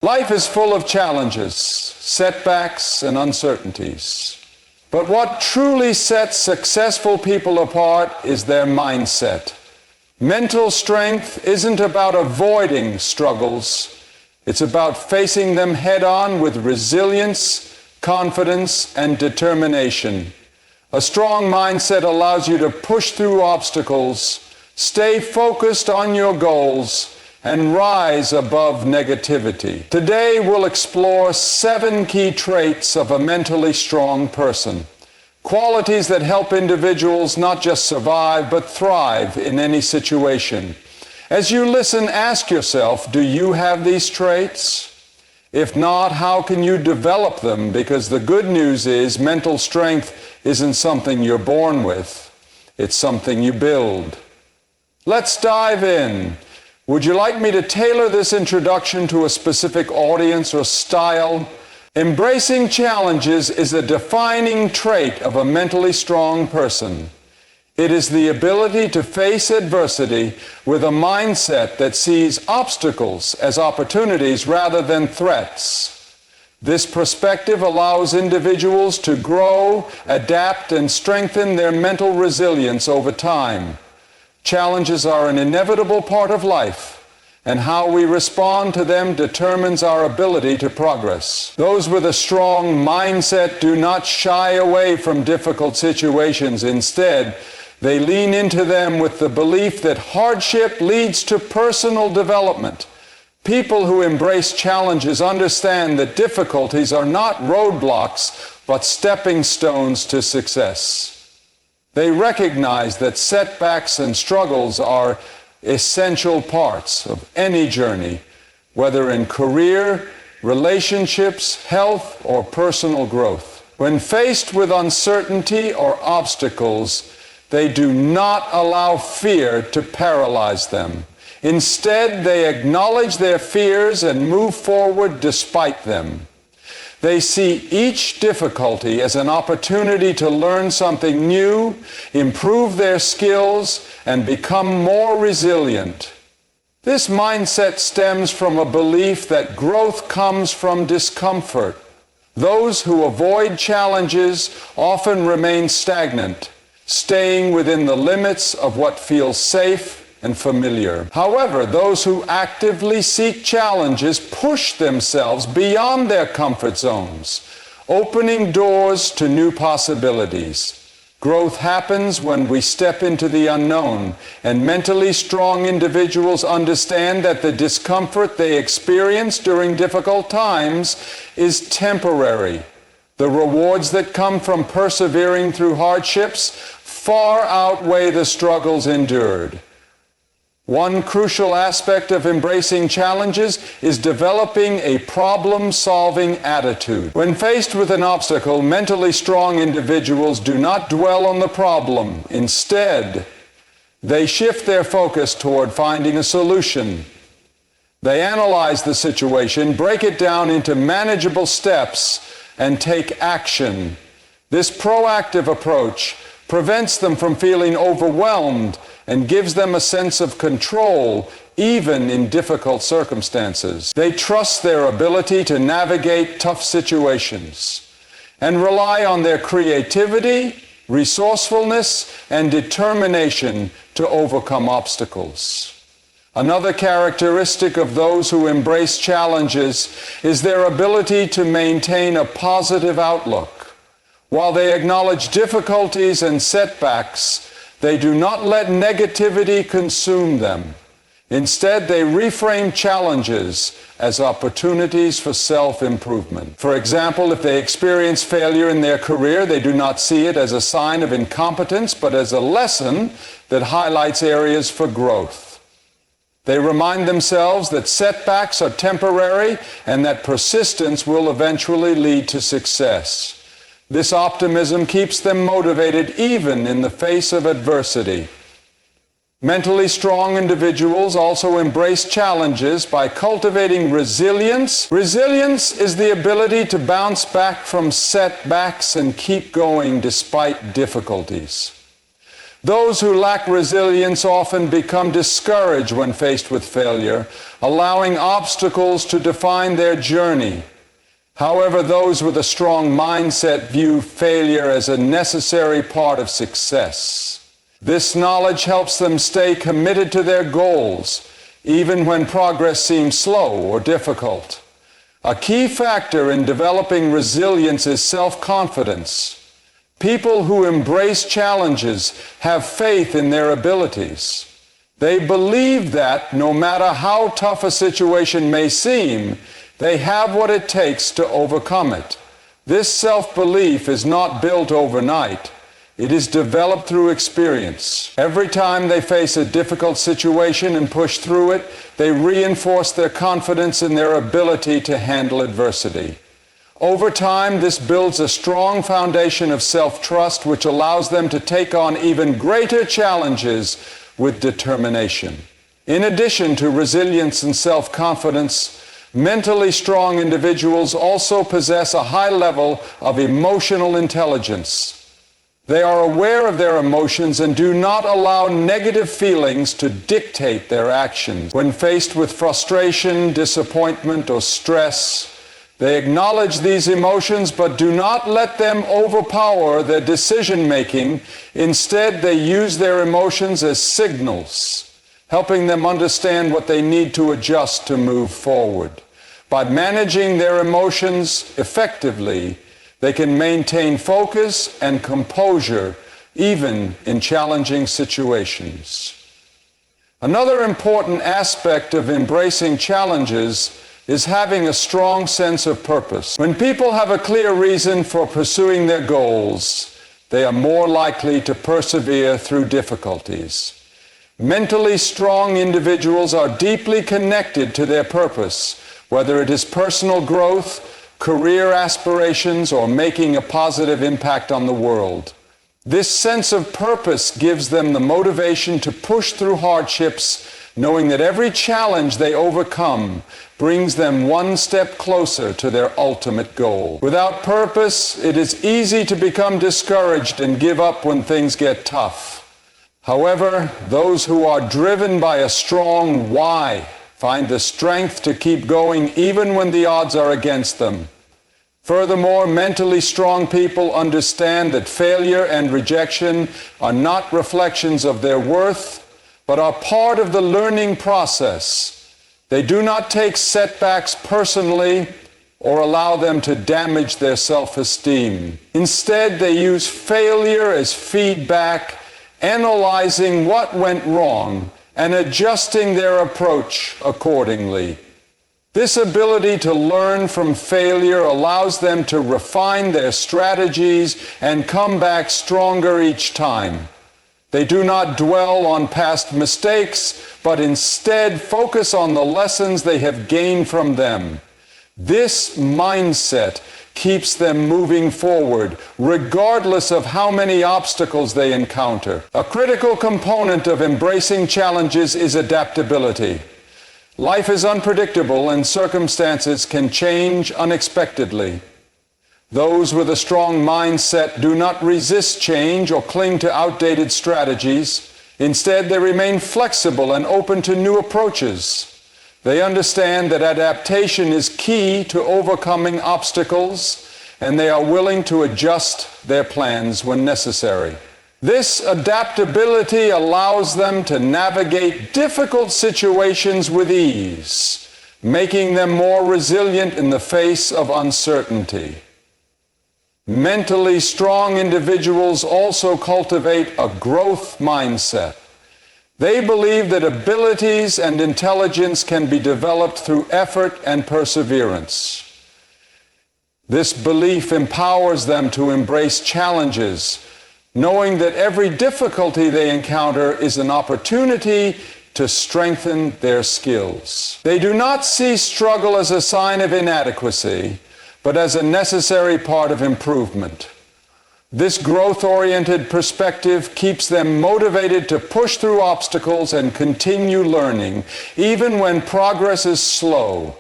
Life is full of challenges, setbacks, and uncertainties. But what truly sets successful people apart is their mindset. Mental strength isn't about avoiding struggles. It's about facing them head-on with resilience, confidence, and determination. A strong mindset allows you to push through obstacles, stay focused on your goals, and rise above negativity. Today, we'll explore 7 key traits of a mentally strong person. Qualities that help individuals not just survive, but thrive in any situation. As you listen, ask yourself, do you have these traits? If not, how can you develop them? Because the good news is mental strength isn't something you're born with. It's something you build. Let's dive in. Would you like me to tailor this introduction to a specific audience or style? Embracing challenges is a defining trait of a mentally strong person. It is the ability to face adversity with a mindset that sees obstacles as opportunities rather than threats. This perspective allows individuals to grow, adapt, and strengthen their mental resilience over time. Challenges are an inevitable part of life, and how we respond to them determines our ability to progress. Those with a strong mindset do not shy away from difficult situations. Instead, they lean into them with the belief that hardship leads to personal development. People who embrace challenges understand that difficulties are not roadblocks, but stepping stones to success. They recognize that setbacks and struggles are essential parts of any journey, whether in career, relationships, health, or personal growth. When faced with uncertainty or obstacles, they do not allow fear to paralyze them. Instead, they acknowledge their fears and move forward despite them. They see each difficulty as an opportunity to learn something new, improve their skills, and become more resilient. This mindset stems from a belief that growth comes from discomfort. Those who avoid challenges often remain stagnant, staying within the limits of what feels safe and familiar. However, those who actively seek challenges push themselves beyond their comfort zones, opening doors to new possibilities. Growth happens when we step into the unknown, and mentally strong individuals understand that the discomfort they experience during difficult times is temporary. The rewards that come from persevering through hardships far outweigh the struggles endured. One crucial aspect of embracing challenges is developing a problem-solving attitude. When faced with an obstacle, mentally strong individuals do not dwell on the problem. Instead, they shift their focus toward finding a solution. They analyze the situation, break it down into manageable steps, and take action. This proactive approach prevents them from feeling overwhelmed and gives them a sense of control, even in difficult circumstances. They trust their ability to navigate tough situations and rely on their creativity, resourcefulness, and determination to overcome obstacles. Another characteristic of those who embrace challenges is their ability to maintain a positive outlook. While they acknowledge difficulties and setbacks, they do not let negativity consume them. Instead, they reframe challenges as opportunities for self-improvement. For example, if they experience failure in their career, they do not see it as a sign of incompetence, but as a lesson that highlights areas for growth. They remind themselves that setbacks are temporary and that persistence will eventually lead to success. This optimism keeps them motivated even in the face of adversity. Mentally strong individuals also embrace challenges by cultivating resilience. Resilience is the ability to bounce back from setbacks and keep going despite difficulties. Those who lack resilience often become discouraged when faced with failure, allowing obstacles to define their journey. However, those with a strong mindset view failure as a necessary part of success. This knowledge helps them stay committed to their goals, even when progress seems slow or difficult. A key factor in developing resilience is self-confidence. People who embrace challenges have faith in their abilities. They believe that no matter how tough a situation may seem, they have what it takes to overcome it. This self-belief is not built overnight. It is developed through experience. Every time they face a difficult situation and push through it, they reinforce their confidence in their ability to handle adversity. Over time, this builds a strong foundation of self-trust, which allows them to take on even greater challenges with determination. In addition to resilience and self-confidence, mentally strong individuals also possess a high level of emotional intelligence. They are aware of their emotions and do not allow negative feelings to dictate their actions. When faced with frustration, disappointment, or stress, they acknowledge these emotions but do not let them overpower their decision-making. Instead, they use their emotions as signals, helping them understand what they need to adjust to move forward. By managing their emotions effectively, they can maintain focus and composure even in challenging situations. Another important aspect of embracing challenges is having a strong sense of purpose. When people have a clear reason for pursuing their goals, they are more likely to persevere through difficulties. Mentally strong individuals are deeply connected to their purpose, whether it is personal growth, career aspirations, or making a positive impact on the world. This sense of purpose gives them the motivation to push through hardships, knowing that every challenge they overcome brings them one step closer to their ultimate goal. Without purpose, it is easy to become discouraged and give up when things get tough. However, those who are driven by a strong why find the strength to keep going even when the odds are against them. Furthermore, mentally strong people understand that failure and rejection are not reflections of their worth, but are part of the learning process. They do not take setbacks personally or allow them to damage their self-esteem. Instead, they use failure as feedback, analyzing what went wrong and adjusting their approach accordingly. This ability to learn from failure allows them to refine their strategies and come back stronger each time. They do not dwell on past mistakes, but instead focus on the lessons they have gained from them. This mindset keeps them moving forward, regardless of how many obstacles they encounter. A critical component of embracing challenges is adaptability. Life is unpredictable and circumstances can change unexpectedly. Those with a strong mindset do not resist change or cling to outdated strategies. Instead, they remain flexible and open to new approaches. They understand that adaptation is key to overcoming obstacles, and they are willing to adjust their plans when necessary. This adaptability allows them to navigate difficult situations with ease, making them more resilient in the face of uncertainty. Mentally strong individuals also cultivate a growth mindset. They believe that abilities and intelligence can be developed through effort and perseverance. This belief empowers them to embrace challenges, knowing that every difficulty they encounter is an opportunity to strengthen their skills. They do not see struggle as a sign of inadequacy, but as a necessary part of improvement. This growth-oriented perspective keeps them motivated to push through obstacles and continue learning, even when progress is slow.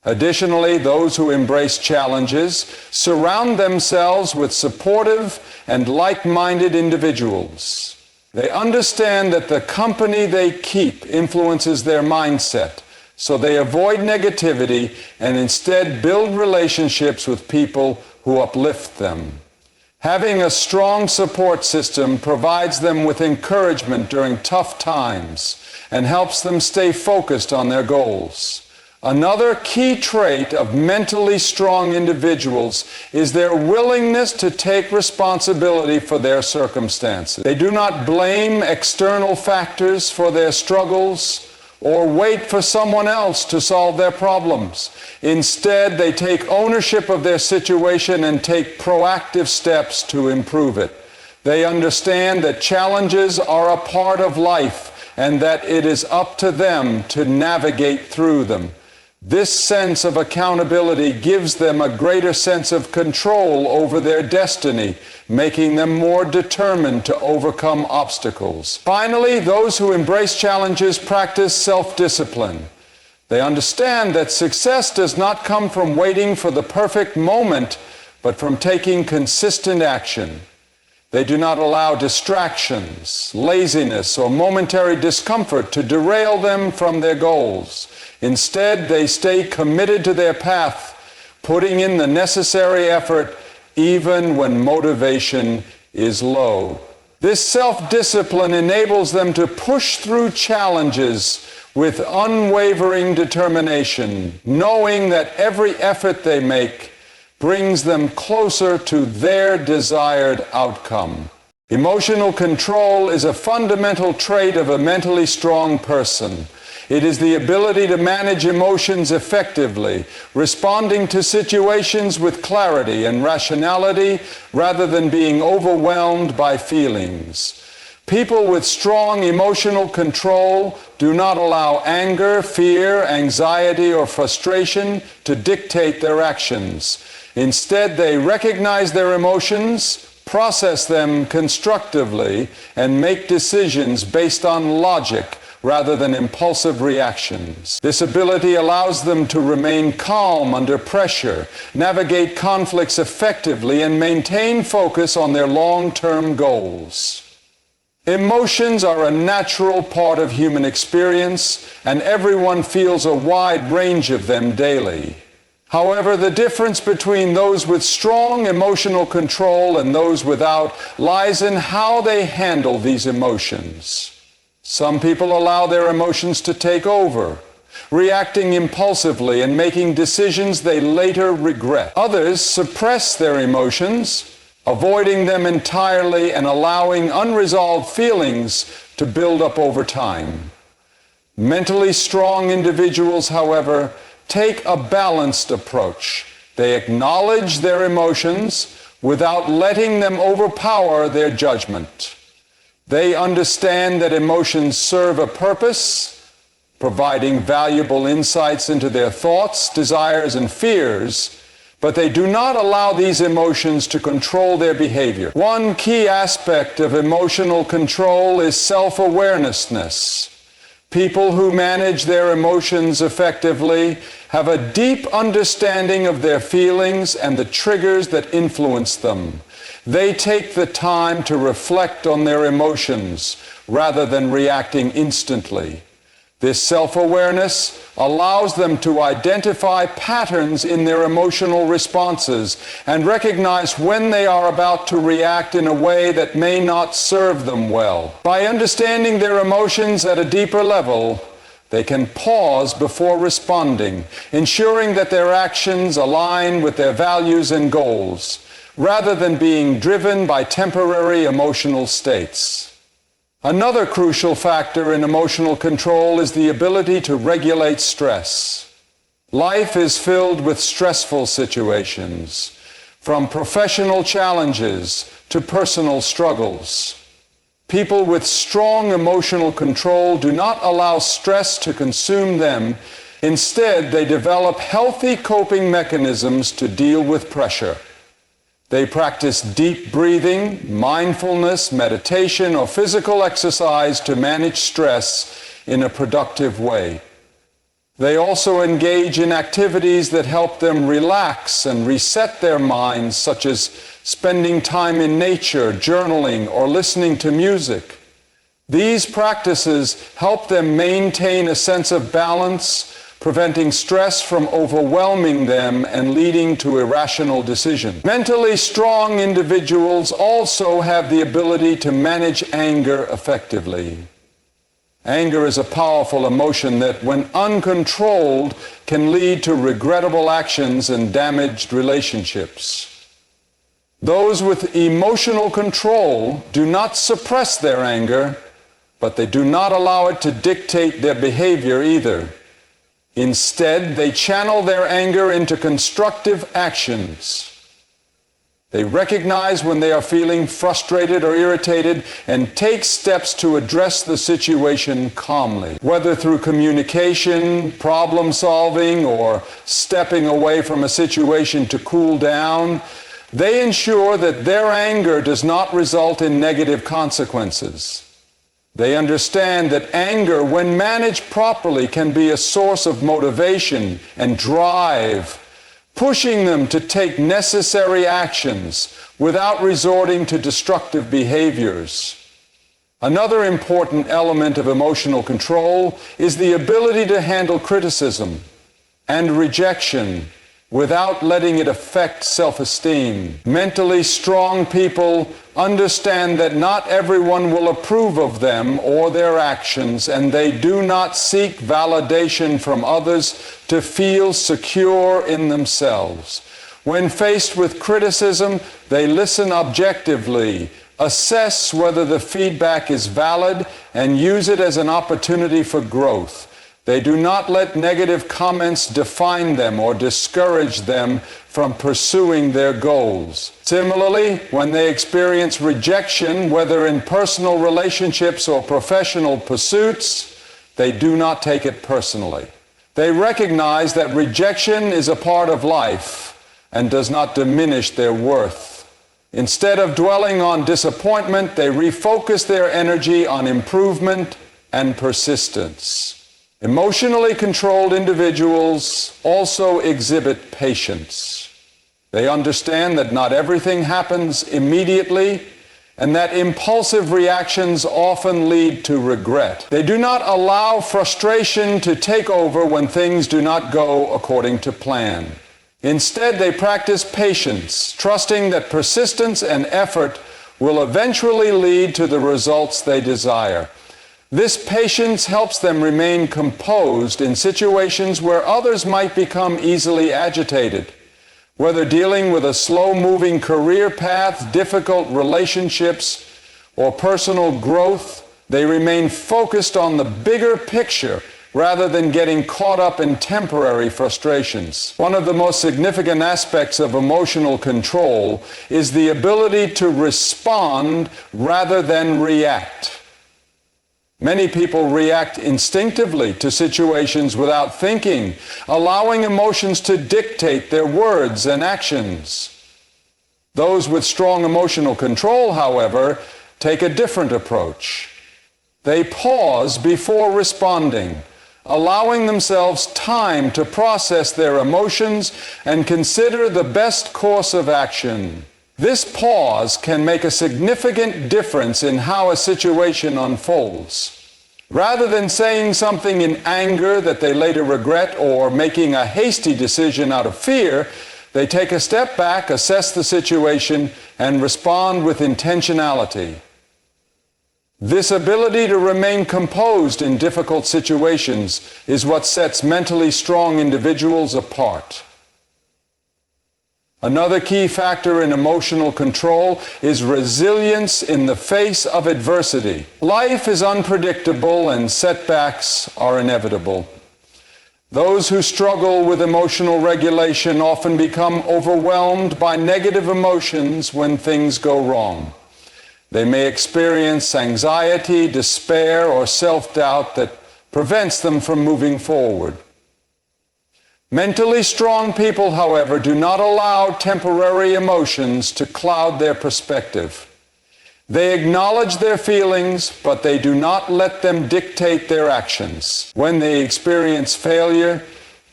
Additionally, those who embrace challenges surround themselves with supportive and like-minded individuals. They understand that the company they keep influences their mindset, so they avoid negativity and instead build relationships with people who uplift them. Having a strong support system provides them with encouragement during tough times and helps them stay focused on their goals. Another key trait of mentally strong individuals is their willingness to take responsibility for their circumstances. They do not blame external factors for their struggles or wait for someone else to solve their problems. Instead, they take ownership of their situation and take proactive steps to improve it. They understand that challenges are a part of life and that it is up to them to navigate through them. This sense of accountability gives them a greater sense of control over their destiny, making them more determined to overcome obstacles. Finally, those who embrace challenges practice self-discipline. They understand that success does not come from waiting for the perfect moment, but from taking consistent action. They do not allow distractions, laziness, or momentary discomfort to derail them from their goals. Instead, they stay committed to their path, putting in the necessary effort even when motivation is low. This self-discipline enables them to push through challenges with unwavering determination, knowing that every effort they make brings them closer to their desired outcome. Emotional control is a fundamental trait of a mentally strong person. It is the ability to manage emotions effectively, responding to situations with clarity and rationality rather than being overwhelmed by feelings. People with strong emotional control do not allow anger, fear, anxiety, or frustration to dictate their actions. Instead, they recognize their emotions, process them constructively, and make decisions based on logic rather than impulsive reactions. This ability allows them to remain calm under pressure, navigate conflicts effectively, and maintain focus on their long-term goals. Emotions are a natural part of human experience, and everyone feels a wide range of them daily. However, the difference between those with strong emotional control and those without lies in how they handle these emotions. Some people allow their emotions to take over, reacting impulsively and making decisions they later regret. Others suppress their emotions, avoiding them entirely and allowing unresolved feelings to build up over time. Mentally strong individuals, however, take a balanced approach. They acknowledge their emotions without letting them overpower their judgment. They understand that emotions serve a purpose, providing valuable insights into their thoughts, desires, and fears, but they do not allow these emotions to control their behavior. One key aspect of emotional control is self-awareness. People who manage their emotions effectively have a deep understanding of their feelings and the triggers that influence them. They take the time to reflect on their emotions rather than reacting instantly. This self-awareness allows them to identify patterns in their emotional responses and recognize when they are about to react in a way that may not serve them well. By understanding their emotions at a deeper level, they can pause before responding, ensuring that their actions align with their values and goals, rather than being driven by temporary emotional states. Another crucial factor in emotional control is the ability to regulate stress. Life is filled with stressful situations, from professional challenges to personal struggles. People with strong emotional control do not allow stress to consume them. Instead, they develop healthy coping mechanisms to deal with pressure. They practice deep breathing, mindfulness, meditation, or physical exercise to manage stress in a productive way. They also engage in activities that help them relax and reset their minds, such as spending time in nature, journaling, or listening to music. These practices help them maintain a sense of balance, preventing stress from overwhelming them and leading to irrational decisions. Mentally strong individuals also have the ability to manage anger effectively. Anger is a powerful emotion that, when uncontrolled, can lead to regrettable actions and damaged relationships. Those with emotional control do not suppress their anger, but they do not allow it to dictate their behavior either. Instead, they channel their anger into constructive actions. They recognize when they are feeling frustrated or irritated and take steps to address the situation calmly. Whether through communication, problem solving, or stepping away from a situation to cool down, they ensure that their anger does not result in negative consequences. They understand that anger, when managed properly, can be a source of motivation and drive, pushing them to take necessary actions without resorting to destructive behaviors. Another important element of emotional control is the ability to handle criticism and rejection without letting it affect self-esteem. Mentally strong people understand that not everyone will approve of them or their actions, and they do not seek validation from others to feel secure in themselves. When faced with criticism, they listen objectively, assess whether the feedback is valid, and use it as an opportunity for growth. They do not let negative comments define them or discourage them from pursuing their goals. Similarly, when they experience rejection, whether in personal relationships or professional pursuits, they do not take it personally. They recognize that rejection is a part of life and does not diminish their worth. Instead of dwelling on disappointment, they refocus their energy on improvement and persistence. Emotionally controlled individuals also exhibit patience. They understand that not everything happens immediately and that impulsive reactions often lead to regret. They do not allow frustration to take over when things do not go according to plan. Instead, they practice patience, trusting that persistence and effort will eventually lead to the results they desire. This patience helps them remain composed in situations where others might become easily agitated. Whether dealing with a slow-moving career path, difficult relationships, or personal growth, they remain focused on the bigger picture rather than getting caught up in temporary frustrations. One of the most significant aspects of emotional control is the ability to respond rather than react. Many people react instinctively to situations without thinking, allowing emotions to dictate their words and actions. Those with strong emotional control, however, take a different approach. They pause before responding, allowing themselves time to process their emotions and consider the best course of action. This pause can make a significant difference in how a situation unfolds. Rather than saying something in anger that they later regret or making a hasty decision out of fear, they take a step back, assess the situation, and respond with intentionality. This ability to remain composed in difficult situations is what sets mentally strong individuals apart. Another key factor in emotional control is resilience in the face of adversity. Life is unpredictable and setbacks are inevitable. Those who struggle with emotional regulation often become overwhelmed by negative emotions when things go wrong. They may experience anxiety, despair, or self-doubt that prevents them from moving forward. Mentally strong people, however, do not allow temporary emotions to cloud their perspective. They acknowledge their feelings, but they do not let them dictate their actions. When they experience failure,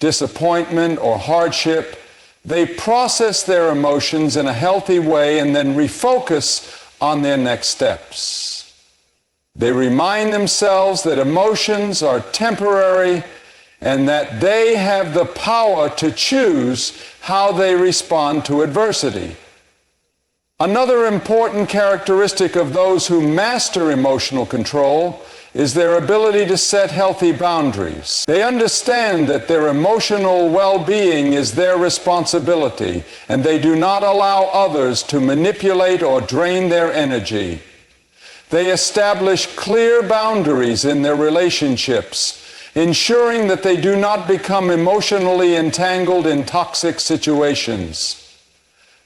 disappointment, or hardship, they process their emotions in a healthy way and then refocus on their next steps. They remind themselves that emotions are temporary and that they have the power to choose how they respond to adversity. Another important characteristic of those who master emotional control is their ability to set healthy boundaries. They understand that their emotional well-being is their responsibility, and they do not allow others to manipulate or drain their energy. They establish clear boundaries in their relationships, ensuring that they do not become emotionally entangled in toxic situations.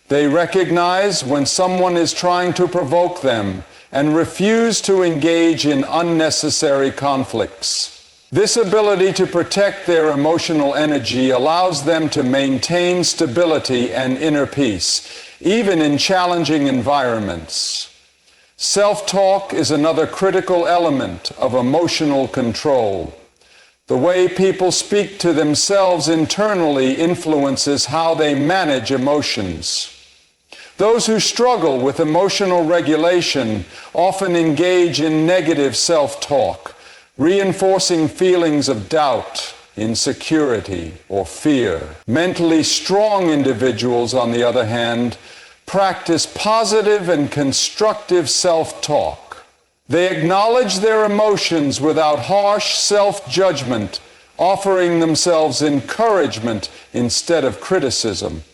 They recognize when someone is trying to provoke them and refuse to engage in unnecessary conflicts. This ability to protect their emotional energy allows them to maintain stability and inner peace, even in challenging environments. Self-talk is another critical element of emotional control. The way people speak to themselves internally influences how they manage emotions. Those who struggle with emotional regulation often engage in negative self-talk, reinforcing feelings of doubt, insecurity, or fear. Mentally strong individuals, on the other hand, practice positive and constructive self-talk. They acknowledge their emotions without harsh self-judgment, offering themselves encouragement instead of criticism.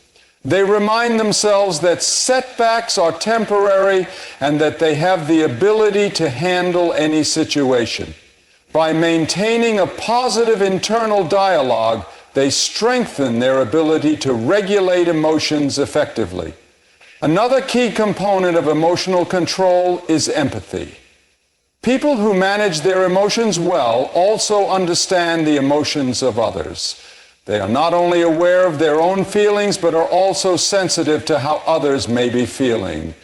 They remind themselves that setbacks are temporary and that they have the ability to handle any situation. By maintaining a positive internal dialogue, they strengthen their ability to regulate emotions effectively. Another key component of emotional control is empathy. People who manage their emotions well also understand the emotions of others. They are not only aware of their own feelings, but are also sensitive to how others may be feeling.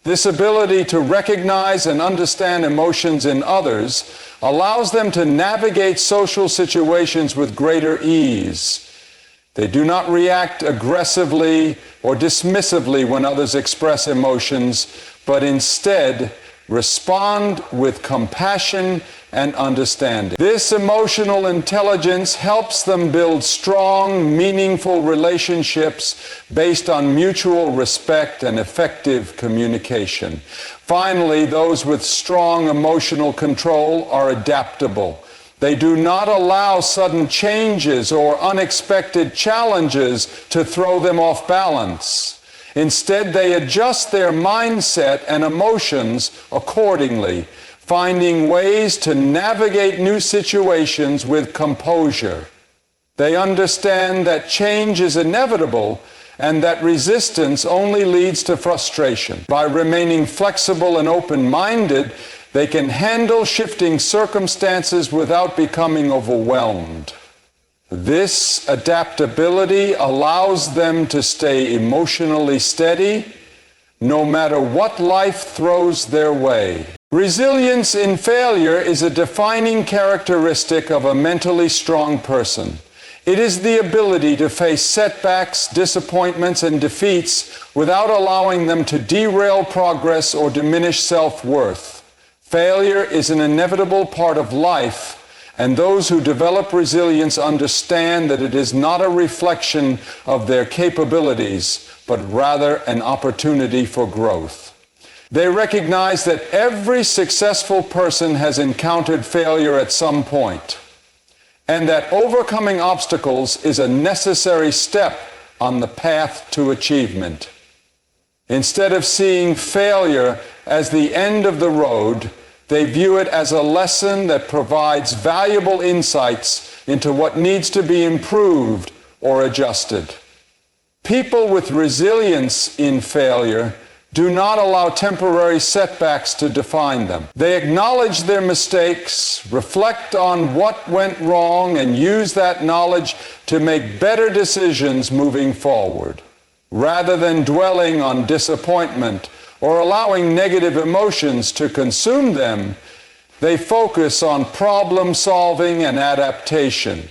This ability to recognize and understand emotions in others allows them to navigate social situations with greater ease. They do not react aggressively or dismissively when others express emotions, but instead respond with compassion and understanding. This emotional intelligence helps them build strong, meaningful relationships based on mutual respect and effective communication. Finally, those with strong emotional control are adaptable. They do not allow sudden changes or unexpected challenges to throw them off balance. Instead, they adjust their mindset and emotions accordingly, finding ways to navigate new situations with composure. They understand that change is inevitable and that resistance only leads to frustration. By remaining flexible and open-minded, they can handle shifting circumstances without becoming overwhelmed. This adaptability allows them to stay emotionally steady no matter what life throws their way. Resilience in failure is a defining characteristic of a mentally strong person. It is the ability to face setbacks, disappointments, and defeats without allowing them to derail progress or diminish self-worth. Failure is an inevitable part of life, and those who develop resilience understand that it is not a reflection of their capabilities, but rather an opportunity for growth. They recognize that every successful person has encountered failure at some point, and that overcoming obstacles is a necessary step on the path to achievement. Instead of seeing failure as the end of the road, they view it as a lesson that provides valuable insights into what needs to be improved or adjusted. People with resilience in failure do not allow temporary setbacks to define them. They acknowledge their mistakes, reflect on what went wrong, and use that knowledge to make better decisions moving forward. Rather than dwelling on disappointment or allowing negative emotions to consume them, they focus on problem solving and adaptation.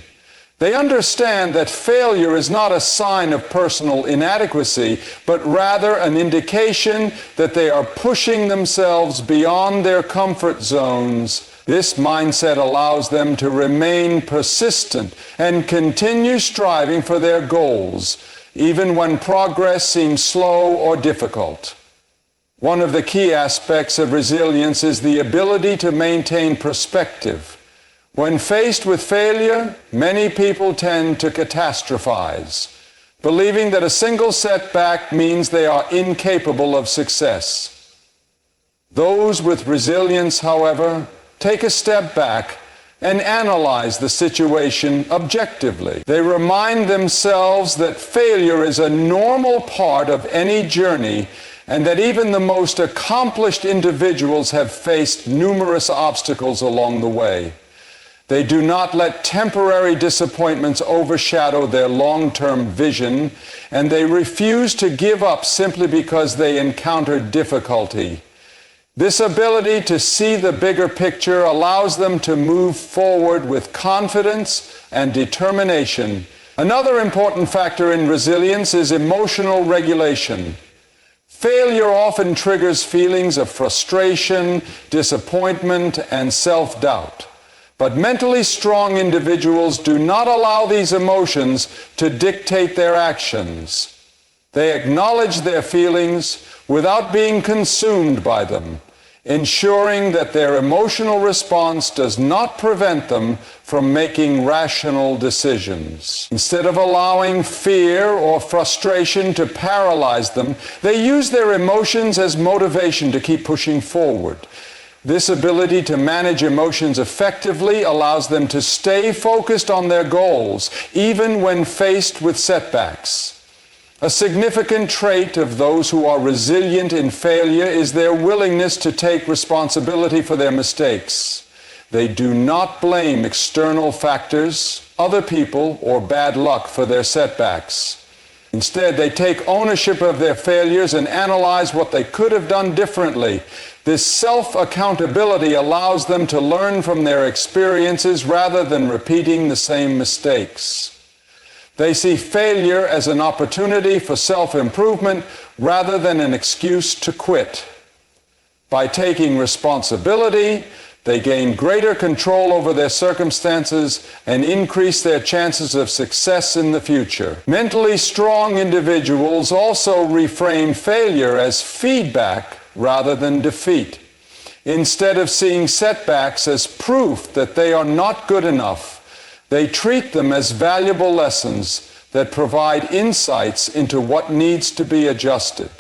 They understand that failure is not a sign of personal inadequacy, but rather an indication that they are pushing themselves beyond their comfort zones. This mindset allows them to remain persistent and continue striving for their goals, even when progress seems slow or difficult. One of the key aspects of resilience is the ability to maintain perspective. When faced with failure, many people tend to catastrophize, believing that a single setback means they are incapable of success. Those with resilience, however, take a step back and analyze the situation objectively. They remind themselves that failure is a normal part of any journey, and that even the most accomplished individuals have faced numerous obstacles along the way. They do not let temporary disappointments overshadow their long-term vision, and they refuse to give up simply because they encounter difficulty. This ability to see the bigger picture allows them to move forward with confidence and determination. Another important factor in resilience is emotional regulation. Failure often triggers feelings of frustration, disappointment, and self-doubt. But mentally strong individuals do not allow these emotions to dictate their actions. They acknowledge their feelings without being consumed by them, ensuring that their emotional response does not prevent them from making rational decisions. Instead of allowing fear or frustration to paralyze them, they use their emotions as motivation to keep pushing forward. This ability to manage emotions effectively allows them to stay focused on their goals, even when faced with setbacks. A significant trait of those who are resilient in failure is their willingness to take responsibility for their mistakes. They do not blame external factors, other people, or bad luck for their setbacks. Instead, they take ownership of their failures and analyze what they could have done differently. This self-accountability allows them to learn from their experiences rather than repeating the same mistakes. They see failure as an opportunity for self-improvement rather than an excuse to quit. By taking responsibility, they gain greater control over their circumstances and increase their chances of success in the future. Mentally strong individuals also reframe failure as feedback rather than defeat. Instead of seeing setbacks as proof that they are not good enough, they treat them as valuable lessons that provide insights into what needs to be adjusted.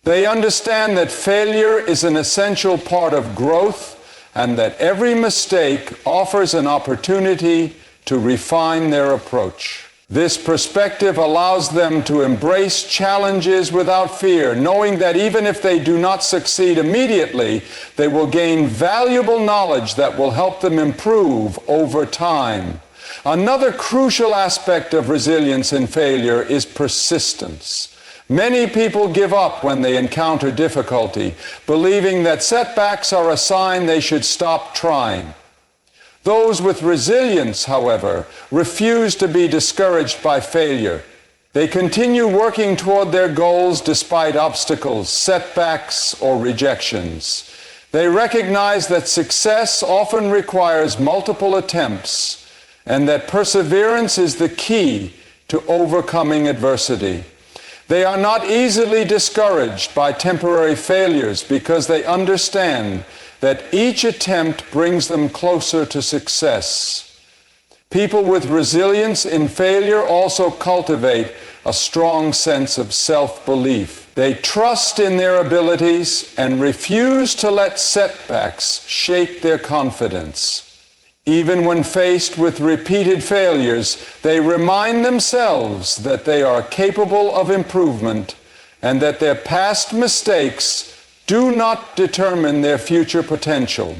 They understand that failure is an essential part of growth and that every mistake offers an opportunity to refine their approach. This perspective allows them to embrace challenges without fear, knowing that even if they do not succeed immediately, they will gain valuable knowledge that will help them improve over time. Another crucial aspect of resilience in failure is persistence. Many people give up when they encounter difficulty, believing that setbacks are a sign they should stop trying. Those with resilience, however, refuse to be discouraged by failure. They continue working toward their goals despite obstacles, setbacks, or rejections. They recognize that success often requires multiple attempts, and that perseverance is the key to overcoming adversity. They are not easily discouraged by temporary failures because they understand that each attempt brings them closer to success. People with resilience in failure also cultivate a strong sense of self-belief. They trust in their abilities and refuse to let setbacks shake their confidence. Even when faced with repeated failures, they remind themselves that they are capable of improvement and that their past mistakes do not determine their future potential.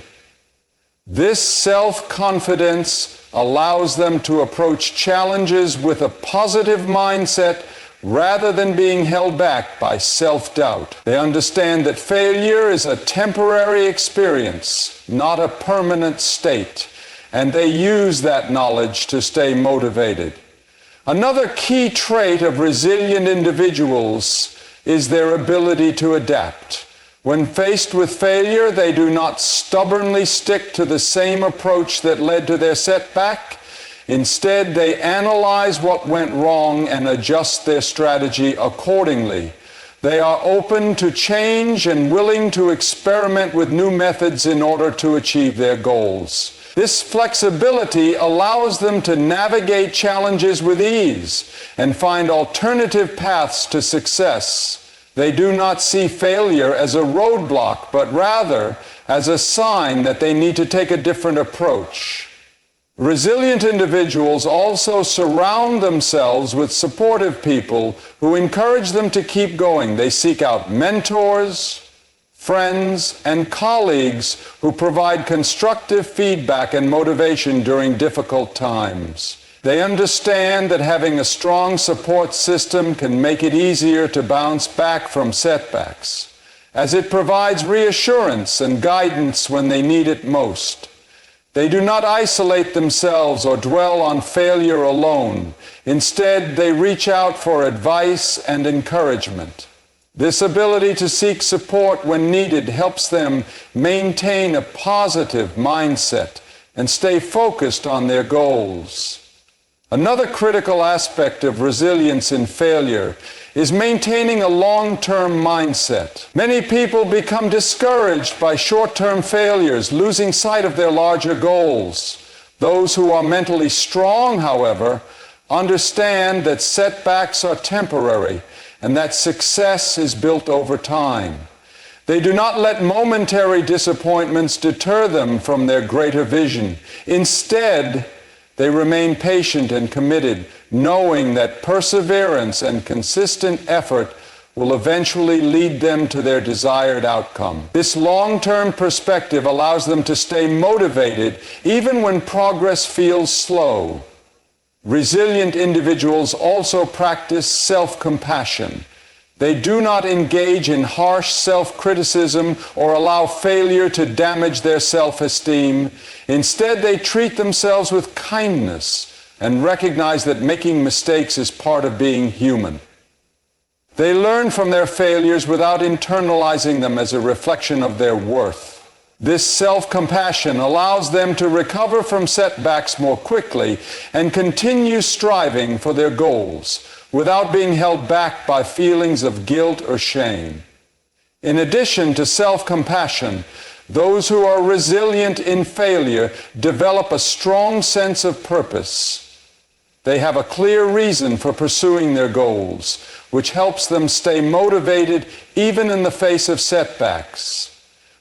This self-confidence allows them to approach challenges with a positive mindset rather than being held back by self-doubt. They understand that failure is a temporary experience, not a permanent state, and they use that knowledge to stay motivated. Another key trait of resilient individuals is their ability to adapt. When faced with failure, they do not stubbornly stick to the same approach that led to their setback. Instead, they analyze what went wrong and adjust their strategy accordingly. They are open to change and willing to experiment with new methods in order to achieve their goals. This flexibility allows them to navigate challenges with ease and find alternative paths to success. They do not see failure as a roadblock, but rather as a sign that they need to take a different approach. Resilient individuals also surround themselves with supportive people who encourage them to keep going. They seek out mentors, friends, and colleagues who provide constructive feedback and motivation during difficult times. They understand that having a strong support system can make it easier to bounce back from setbacks, as it provides reassurance and guidance when they need it most. They do not isolate themselves or dwell on failure alone. Instead, they reach out for advice and encouragement. This ability to seek support when needed helps them maintain a positive mindset and stay focused on their goals. Another critical aspect of resilience in failure is maintaining a long-term mindset. Many people become discouraged by short-term failures, losing sight of their larger goals. Those who are mentally strong, however, understand that setbacks are temporary and that success is built over time. They do not let momentary disappointments deter them from their greater vision. Instead, they remain patient and committed, knowing that perseverance and consistent effort will eventually lead them to their desired outcome. This long-term perspective allows them to stay motivated even when progress feels slow. Resilient individuals also practice self-compassion. They do not engage in harsh self-criticism or allow failure to damage their self-esteem. Instead, they treat themselves with kindness and recognize that making mistakes is part of being human. They learn from their failures without internalizing them as a reflection of their worth. This self-compassion allows them to recover from setbacks more quickly and continue striving for their goals without being held back by feelings of guilt or shame. In addition to self-compassion, those who are resilient in failure develop a strong sense of purpose. They have a clear reason for pursuing their goals, which helps them stay motivated even in the face of setbacks.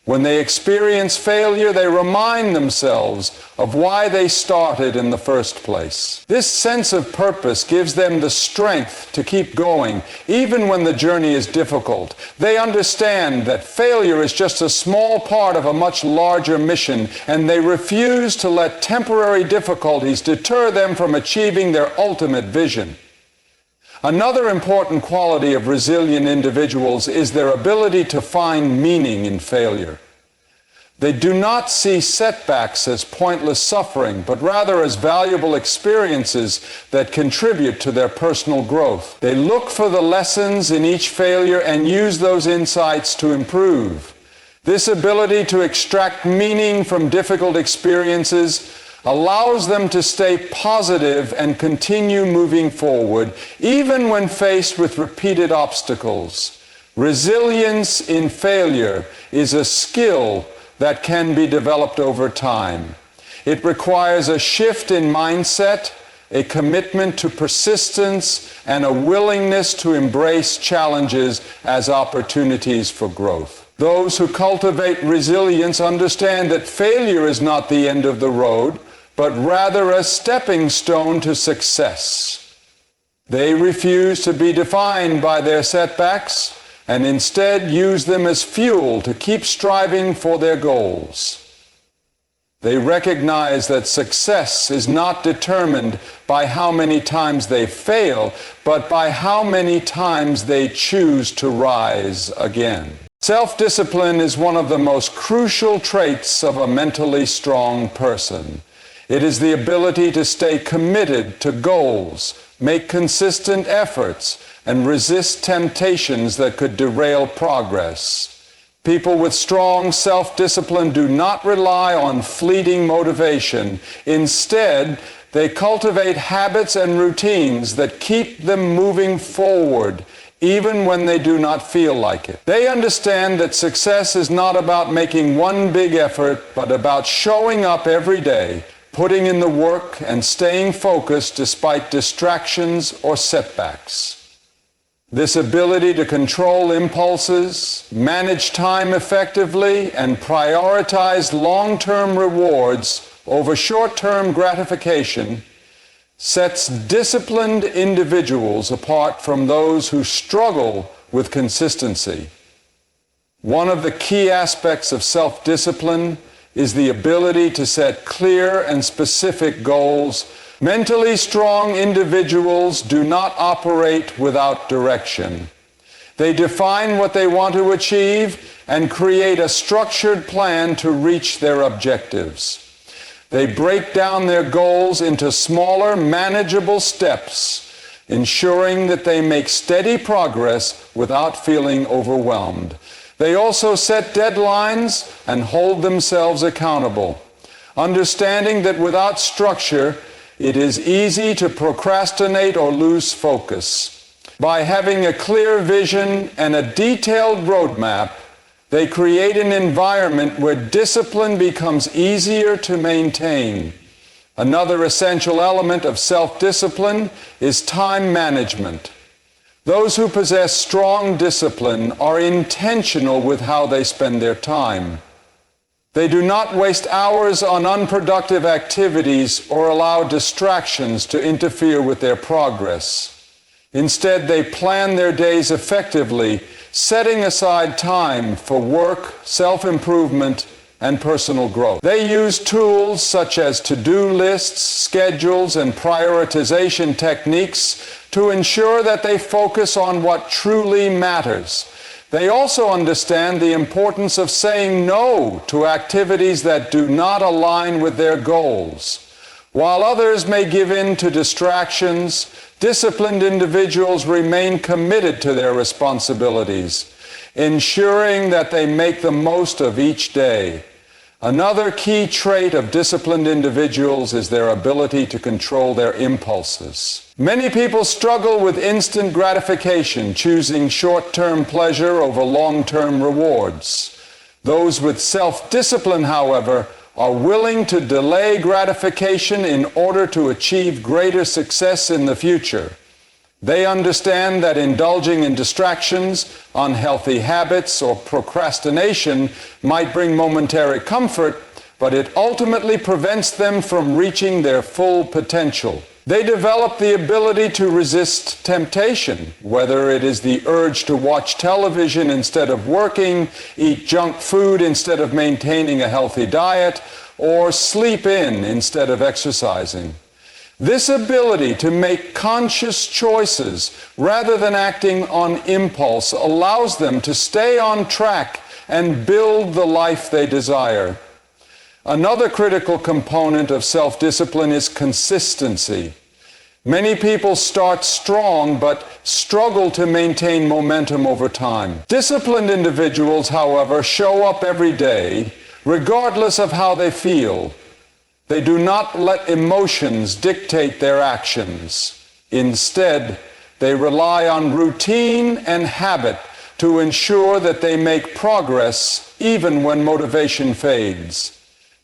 When they experience failure, they remind themselves of why they started in the first place. This sense of purpose gives them the strength to keep going, even when the journey is difficult. They understand that failure is just a small part of a much larger mission, and they refuse to let temporary difficulties deter them from achieving their ultimate vision. Another important quality of resilient individuals is their ability to find meaning in failure. They do not see setbacks as pointless suffering, but rather as valuable experiences that contribute to their personal growth. They look for the lessons in each failure and use those insights to improve. This ability to extract meaning from difficult experiences allows them to stay positive and continue moving forward, even when faced with repeated obstacles. Resilience in failure is a skill that can be developed over time. It requires a shift in mindset, a commitment to persistence, and a willingness to embrace challenges as opportunities for growth. Those who cultivate resilience understand that failure is not the end of the road, but rather a stepping stone to success. They refuse to be defined by their setbacks and instead use them as fuel to keep striving for their goals. They recognize that success is not determined by how many times they fail, but by how many times they choose to rise again. Self-discipline is one of the most crucial traits of a mentally strong person. It is the ability to stay committed to goals, make consistent efforts, and resist temptations that could derail progress. People with strong self-discipline do not rely on fleeting motivation. Instead, they cultivate habits and routines that keep them moving forward, even when they do not feel like it. They understand that success is not about making one big effort, but about showing up every day, putting in the work, and staying focused despite distractions or setbacks. This ability to control impulses, manage time effectively, and prioritize long-term rewards over short-term gratification sets disciplined individuals apart from those who struggle with consistency. One of the key aspects of self-discipline is the ability to set clear and specific goals. Mentally strong individuals do not operate without direction. They define what they want to achieve and create a structured plan to reach their objectives. They break down their goals into smaller, manageable steps, ensuring that they make steady progress without feeling overwhelmed. They also set deadlines and hold themselves accountable, understanding that without structure, it is easy to procrastinate or lose focus. By having a clear vision and a detailed roadmap, they create an environment where discipline becomes easier to maintain. Another essential element of self-discipline is time management. Those who possess strong discipline are intentional with how they spend their time. They do not waste hours on unproductive activities or allow distractions to interfere with their progress. Instead, they plan their days effectively, setting aside time for work, self-improvement, and personal growth. They use tools such as to-do lists, schedules, and prioritization techniques to ensure that they focus on what truly matters. They also understand the importance of saying no to activities that do not align with their goals. While others may give in to distractions, disciplined individuals remain committed to their responsibilities, ensuring that they make the most of each day. Another key trait of disciplined individuals is their ability to control their impulses. Many people struggle with instant gratification, choosing short-term pleasure over long-term rewards. Those with self-discipline, however, are willing to delay gratification in order to achieve greater success in the future. They understand that indulging in distractions, unhealthy habits, or procrastination might bring momentary comfort, but it ultimately prevents them from reaching their full potential. They develop the ability to resist temptation, whether it is the urge to watch television instead of working, eat junk food instead of maintaining a healthy diet, or sleep in instead of exercising. This ability to make conscious choices rather than acting on impulse allows them to stay on track and build the life they desire. Another critical component of self-discipline is consistency. Many people start strong but struggle to maintain momentum over time. Disciplined individuals, however, show up every day, regardless of how they feel. They do not let emotions dictate their actions. Instead, they rely on routine and habit to ensure that they make progress even when motivation fades.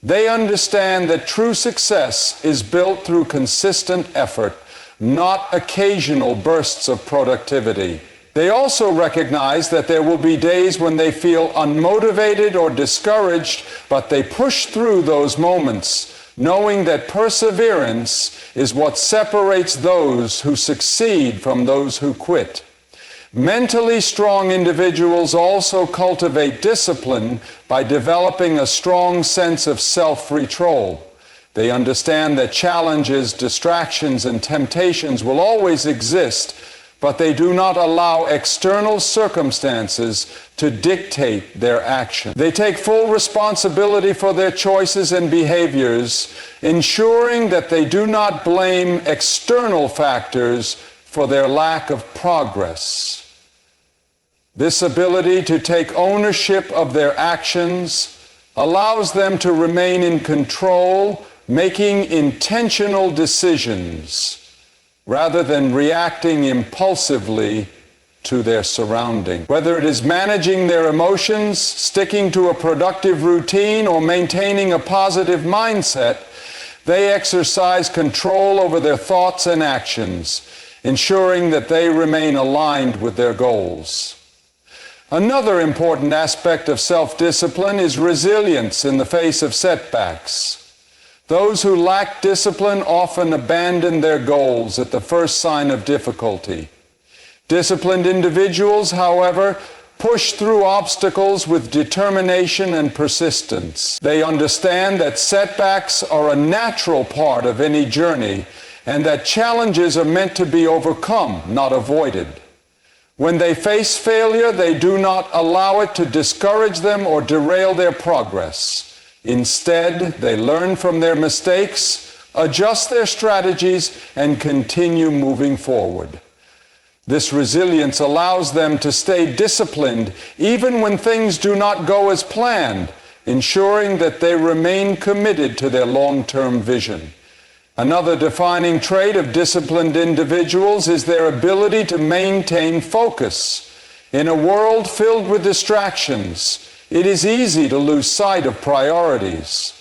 They understand that true success is built through consistent effort, not occasional bursts of productivity. They also recognize that there will be days when they feel unmotivated or discouraged, but they push through those moments, knowing that perseverance is what separates those who succeed from those who quit. Mentally strong individuals also cultivate discipline by developing a strong sense of self-control. They understand that challenges, distractions, and temptations will always exist, but they do not allow external circumstances to dictate their action. They take full responsibility for their choices and behaviors, ensuring that they do not blame external factors for their lack of progress. This ability to take ownership of their actions allows them to remain in control, making intentional decisions rather than reacting impulsively to their surroundings. Whether it is managing their emotions, sticking to a productive routine, or maintaining a positive mindset, they exercise control over their thoughts and actions, ensuring that they remain aligned with their goals. Another important aspect of self-discipline is resilience in the face of setbacks. Those who lack discipline often abandon their goals at the first sign of difficulty. Disciplined individuals, however, push through obstacles with determination and persistence. They understand that setbacks are a natural part of any journey and that challenges are meant to be overcome, not avoided. When they face failure, they do not allow it to discourage them or derail their progress. Instead, they learn from their mistakes, adjust their strategies, and continue moving forward. This resilience allows them to stay disciplined even when things do not go as planned, ensuring that they remain committed to their long-term vision. Another defining trait of disciplined individuals is their ability to maintain focus. In a world filled with distractions, it is easy to lose sight of priorities.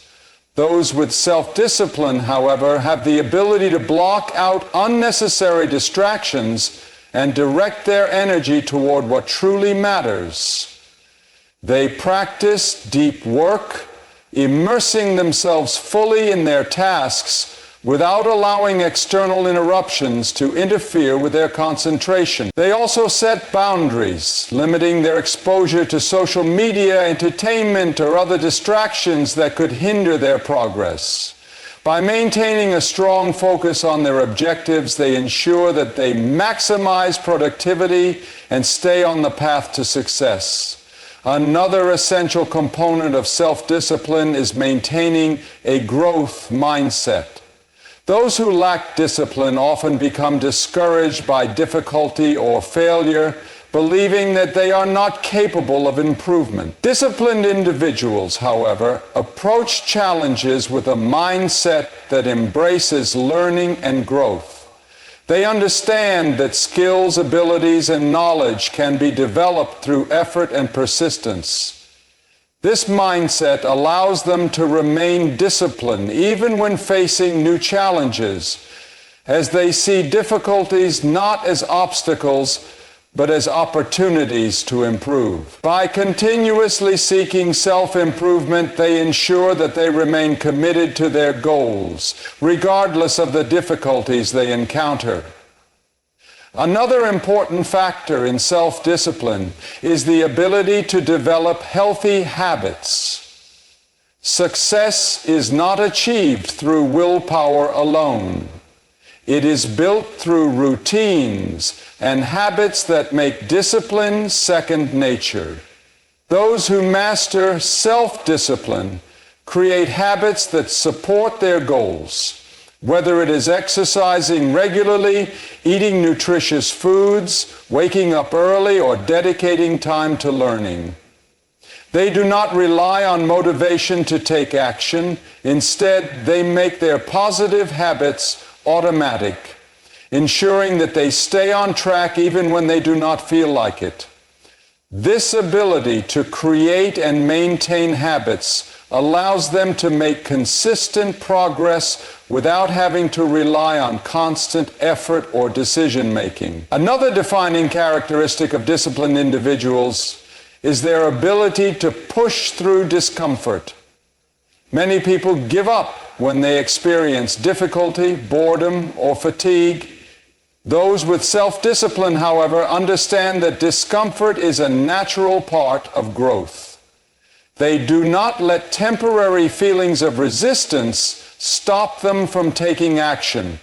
Those with self-discipline, however, have the ability to block out unnecessary distractions and direct their energy toward what truly matters. They practice deep work, immersing themselves fully in their tasks without allowing external interruptions to interfere with their concentration. They also set boundaries, limiting their exposure to social media, entertainment, or other distractions that could hinder their progress. By maintaining a strong focus on their objectives, they ensure that they maximize productivity and stay on the path to success. Another essential component of self-discipline is maintaining a growth mindset. Those who lack discipline often become discouraged by difficulty or failure, believing that they are not capable of improvement. Disciplined individuals, however, approach challenges with a mindset that embraces learning and growth. They understand that skills, abilities, and knowledge can be developed through effort and persistence. This mindset allows them to remain disciplined even when facing new challenges, as they see difficulties not as obstacles, but as opportunities to improve. By continuously seeking self-improvement, they ensure that they remain committed to their goals, regardless of the difficulties they encounter. Another important factor in self-discipline is the ability to develop healthy habits. Success is not achieved through willpower alone. It is built through routines and habits that make discipline second nature. Those who master self-discipline create habits that support their goals. Whether it is exercising regularly, eating nutritious foods, waking up early, or dedicating time to learning. They do not rely on motivation to take action. Instead, they make their positive habits automatic, ensuring that they stay on track even when they do not feel like it. This ability to create and maintain habits allows them to make consistent progress without having to rely on constant effort or decision-making. Another defining characteristic of disciplined individuals is their ability to push through discomfort. Many people give up when they experience difficulty, boredom, or fatigue. Those with self-discipline, however, understand that discomfort is a natural part of growth. They do not let temporary feelings of resistance stop them from taking action.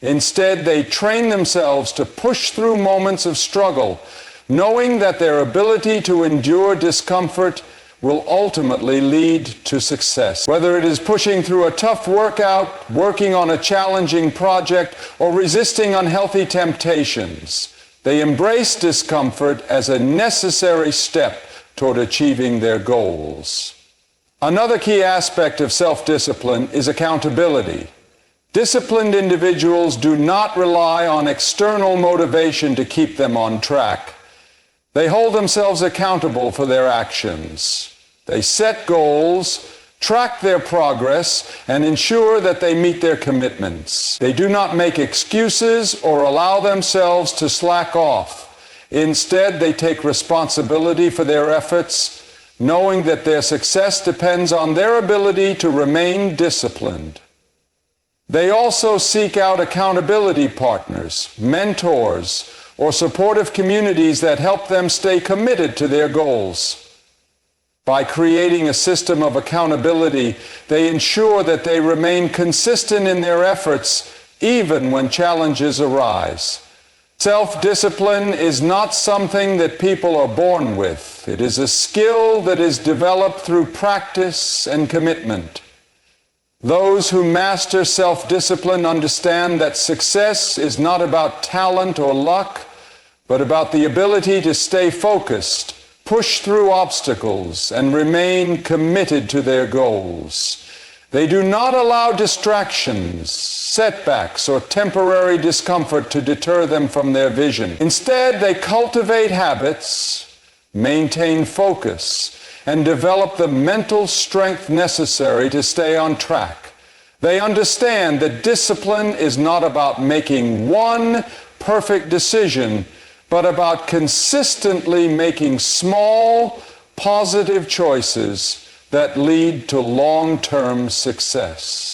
Instead, they train themselves to push through moments of struggle, knowing that their ability to endure discomfort will ultimately lead to success. Whether it is pushing through a tough workout, working on a challenging project, or resisting unhealthy temptations, they embrace discomfort as a necessary step toward achieving their goals. Another key aspect of self-discipline is accountability. Disciplined individuals do not rely on external motivation to keep them on track. They hold themselves accountable for their actions. They set goals, track their progress, and ensure that they meet their commitments. They do not make excuses or allow themselves to slack off. Instead, they take responsibility for their efforts, knowing that their success depends on their ability to remain disciplined. They also seek out accountability partners, mentors, or supportive communities that help them stay committed to their goals. By creating a system of accountability, they ensure that they remain consistent in their efforts even when challenges arise. Self-discipline is not something that people are born with. It is a skill that is developed through practice and commitment. Those who master self-discipline understand that success is not about talent or luck, but about the ability to stay focused, push through obstacles, and remain committed to their goals. They do not allow distractions, setbacks, or temporary discomfort to deter them from their vision. Instead, they cultivate habits, maintain focus, and develop the mental strength necessary to stay on track. They understand that discipline is not about making one perfect decision, but about consistently making small, positive choices that lead to long-term success.